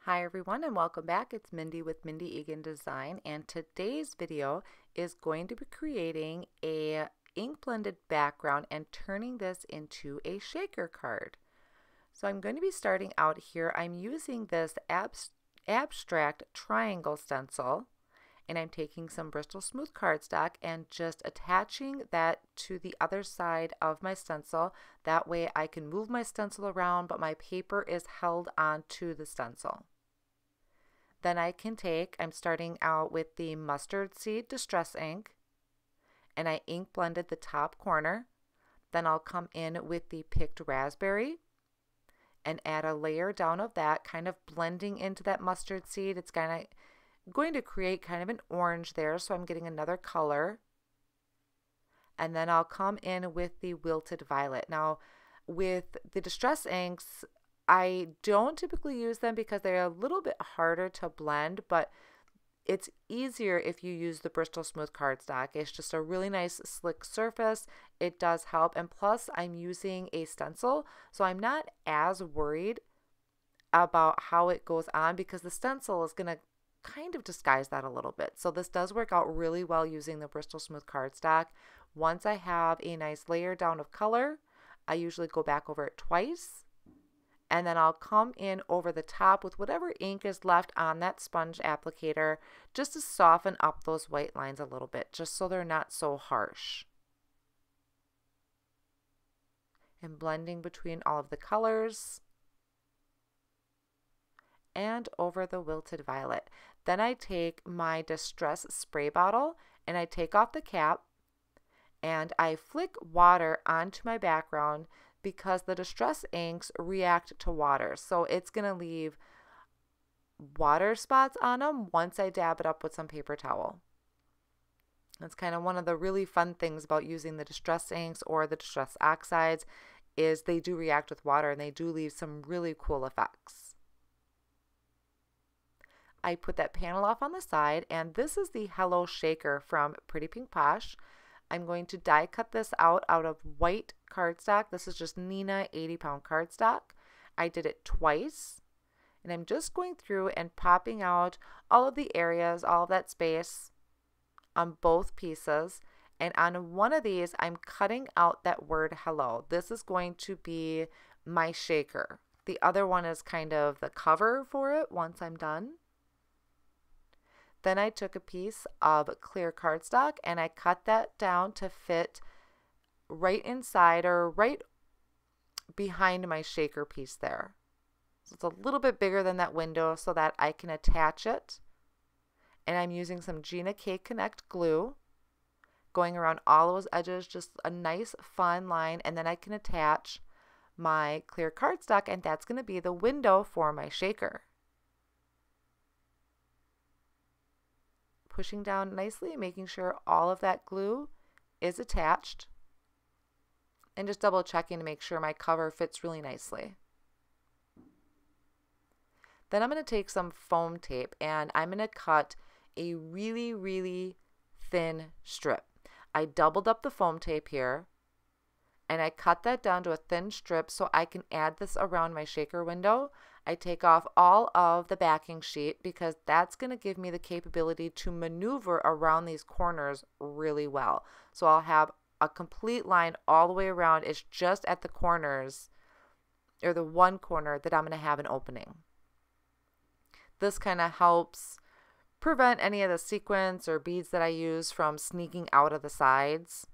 Hi everyone and welcome back. It's Mindy with Mindy Egan Design, and today's video is going to be creating a ink blended background and turning this into a shaker card. So I'm going to be starting out here. I'm using this abstract triangle stencil, and I'm taking some Bristol smooth cardstock and just attaching that to the other side of my stencil. That way I can move my stencil around, but my paper is held onto the stencil. Then I'm starting out with the mustard seed distress ink, and I ink blended the top corner. Then I'll come in with the picked raspberry and add a layer down of that, kind of blending into that mustard seed. It's going to create kind of an orange there, so I'm getting another color. And then I'll come in with the wilted violet. Now, with the distress inks, I don't typically use them because they're a little bit harder to blend, but it's easier if you use the Bristol smooth cardstock. It's just a really nice slick surface. It does help, and plus I'm using a stencil, so I'm not as worried about how it goes on because the stencil is going to kind of disguise that a little bit. So this does work out really well using the Bristol smooth cardstock. Once I have a nice layer down of color, I usually go back over it twice, and then I'll come in over the top with whatever ink is left on that sponge applicator just to soften up those white lines a little bit, just so they're not so harsh. And blending between all of the colors and over the wilted violet. Then I take my distress spray bottle and I take off the cap and I flick water onto my background because the distress inks react to water. So it's going to leave water spots on them once I dab it up with some paper towel. That's kind of one of the really fun things about using the distress inks or the distress oxides is they do react with water and they do leave some really cool effects. I put that panel off on the side, and this is the Hello Shaker from Pretty Pink Posh. I'm going to die cut this out of white cardstock. This is just Neenah 80-pound cardstock. I did it twice, and I'm just going through and popping out all of the areas, all of that space on both pieces. And on one of these, I'm cutting out that word hello. This is going to be my shaker. The other one is kind of the cover for it once I'm done. Then I took a piece of clear cardstock and I cut that down to fit right inside or right behind my shaker piece there. So it's a little bit bigger than that window so that I can attach it. And I'm using some Gina K Connect glue, going around all those edges, just a nice fine line, and then I can attach my clear cardstock, and that's going to be the window for my shaker. Pushing down nicely, making sure all of that glue is attached, and just double checking to make sure my cover fits really nicely. Then I'm going to take some foam tape and I'm going to cut a really, really thin strip. I doubled up the foam tape here and I cut that down to a thin strip so I can add this around my shaker window. I take off all of the backing sheet because that's going to give me the capability to maneuver around these corners really well. So I'll have a complete line all the way around. It's just at the corners, or the one corner, that I'm going to have an opening. This kind of helps prevent any of the sequins or beads that I use from sneaking out of the sides.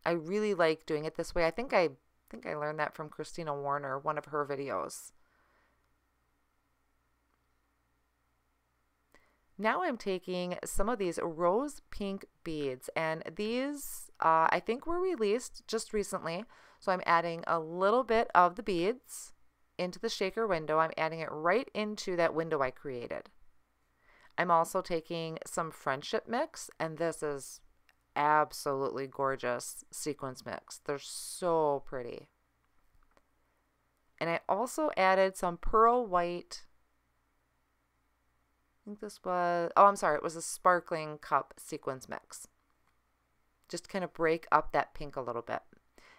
I really like doing it this way. I think I learned that from Christina Warner, one of her videos. Now I'm taking some of these rose pink beads, and these I think were released just recently. So I'm adding a little bit of the beads into the shaker window. I'm adding it right into that window I created. I'm also taking some friendship mix, and this is absolutely gorgeous sequins mix. They're so pretty. And I also added some pearl white, I think this was, oh, I'm sorry, it was a sparkling cup sequins mix. Just kind of break up that pink a little bit.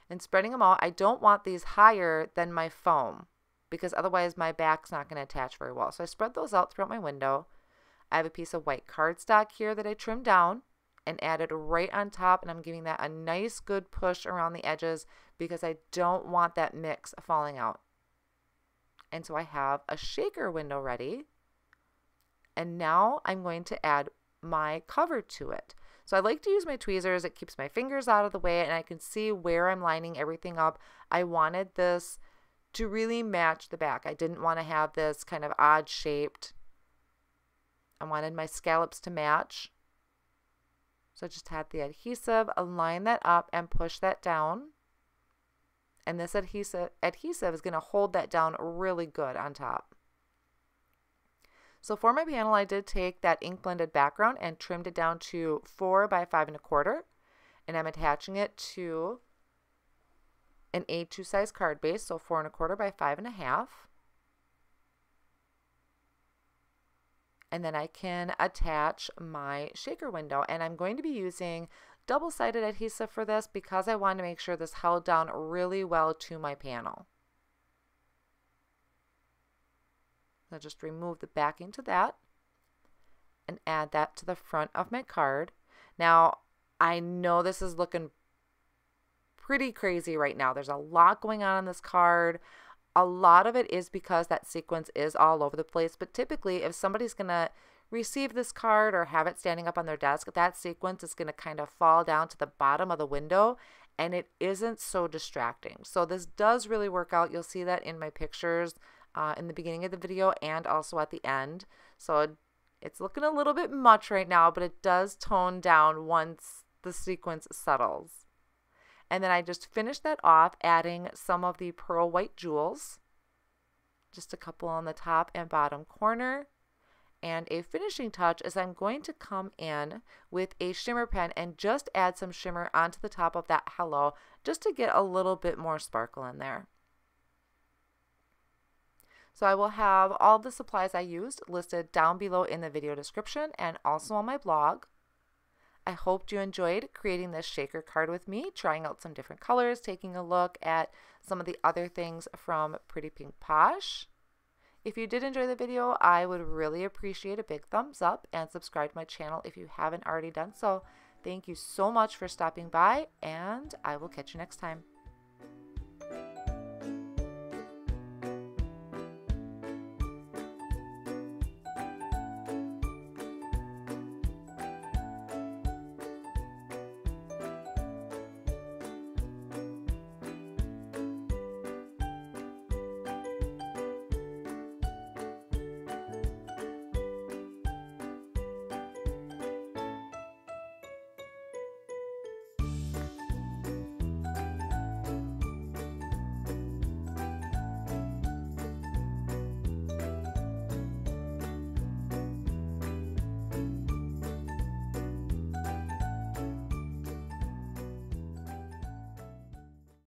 And spreading them out, I don't want these higher than my foam because otherwise my back's not going to attach very well. So I spread those out throughout my window. I have a piece of white cardstock here that I trimmed down and added right on top, and I'm giving that a nice good push around the edges because I don't want that mix falling out. And so I have a shaker window ready, and now I'm going to add my cover to it. So I like to use my tweezers. It keeps my fingers out of the way and I can see where I'm lining everything up. I wanted this to really match the back. I didn't want to have this kind of odd shaped. I wanted my scallops to match. So I just had the adhesive, align that up and push that down. And this adhesive is going to hold that down really good on top. So for my panel, I did take that ink blended background and trimmed it down to 4 by 5 1/4. And I'm attaching it to an A2 size card base, so 4 1/4 by 5 1/2. And then I can attach my shaker window, and I'm going to be using double-sided adhesive for this because I want to make sure this held down really well to my panel. I'll just remove the backing to that and add that to the front of my card. Now, I know this is looking pretty crazy right now. There's a lot going on this card. A lot of it is because that sequence is all over the place, but typically if somebody's going to receive this card or have it standing up on their desk, that sequence is going to kind of fall down to the bottom of the window and it isn't so distracting. So this does really work out. You'll see that in my pictures in the beginning of the video and also at the end. So it's looking a little bit much right now, but it does tone down once the sequence settles. And then I just finished that off adding some of the pearl white jewels, just a couple on the top and bottom corner. And a finishing touch is I'm going to come in with a shimmer pen and just add some shimmer onto the top of that hello, just to get a little bit more sparkle in there. So I will have all the supplies I used listed down below in the video description and also on my blog. I hoped you enjoyed creating this shaker card with me, trying out some different colors, taking a look at some of the other things from Pretty Pink Posh. If you did enjoy the video, I would really appreciate a big thumbs up and subscribe to my channel if you haven't already done so. Thank you so much for stopping by, and I will catch you next time.